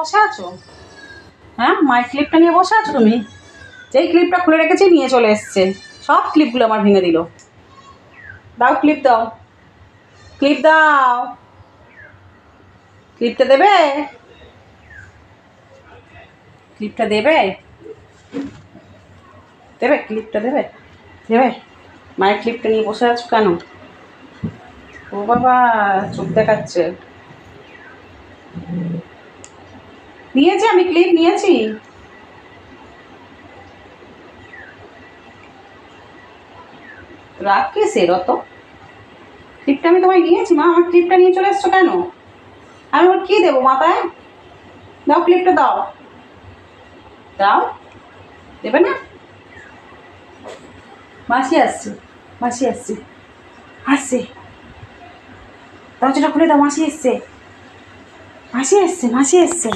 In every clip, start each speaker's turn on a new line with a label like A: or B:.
A: বসে আছো? হ্যাঁ, মায়ের ক্লিপটা নিয়ে বসে আছো তুমি? যেই ক্লিপটা খুলে রেখেছি নিয়ে চলে এসছে, সব ক্লিপগুলো আমার ভেঙে দিল। দাও ক্লিপ, দাও ক্লিপ, দাও ক্লিপটা দেবে, ক্লিপটা দেবে, দেবে ক্লিপটা দেবে, দেবে। মায়ের ক্লিপটা নিয়ে বসে আছো কেন? ও বাবা, চোখ দেখাচ্ছে। নিয়েছি আমি, ক্লিপ নিয়েছি। রাগ কিসের অত? ক্লিপটা আমি তোমায় নিয়েছি মা, আমার ক্লিপটা নিয়ে চলে এসছো কেন? আমি ওর কী দেবো মাথায়? দাও ক্লিপটা, দাও দাও, দেবে না? মাসি আসছে, মাসি আসছে, আসছে, দরজাটা খুলে দাও, মাসি এসছে, মাসি এসছে, মাসি এসছে।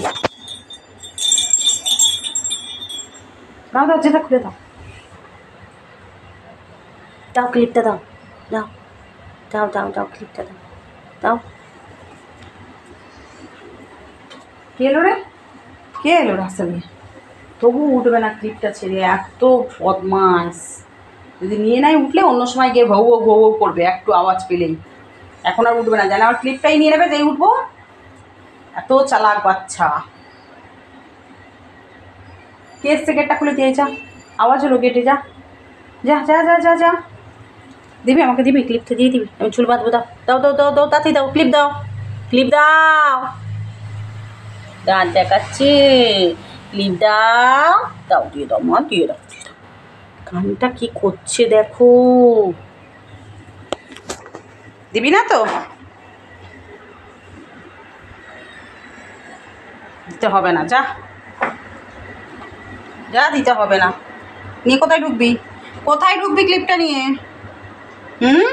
A: দাও দরজাটা খুলে দাও, দাও ক্লিপটা, দাও দাও দাও দাও দাও ক্লিপটা, দাও দাও। কে এলো রে? কে এলো রাস্তা দিয়ে? তবু উঠবে না ক্লিপটা ছেড়ে, এত বদমাস। যদি নিয়ে নাই উঠলে অন্য সময় গিয়ে ভৌ ভৌ ভৌ করবে একটু আওয়াজ পেলেই। এখন আর উঠবে না, জানে আমার ক্লিপটাই নিয়ে নেবে যেই উঠবো। এত চালাক বাচ্চা। কে এসছে? গেটটা খুলে দিয়ে যা, আওয়াজ হলো গেটে, যা যা যা যা যা যা। দিবি আমাকে, দিবি ক্লিপটা দিয়ে দিবি, আমি চুল বাঁধবো। দাও দাও দাও দাও দাও, তাড়াতাড়ি দাও ক্লিপ, দাও ক্লিপ, দাও। দাঁত দেখাচ্ছে, ক্লিপ দাও, দাও দিয়ে দাও মা, দিয়ে দাও। কানটা কি করছে দেখো। দিবি না তো? দিতে হবে না, যা যা, দিতে হবে না। নিয়ে কোথায় ঢুকবি? কোথায় ঢুকবি ক্লিপটা নিয়ে? হুম।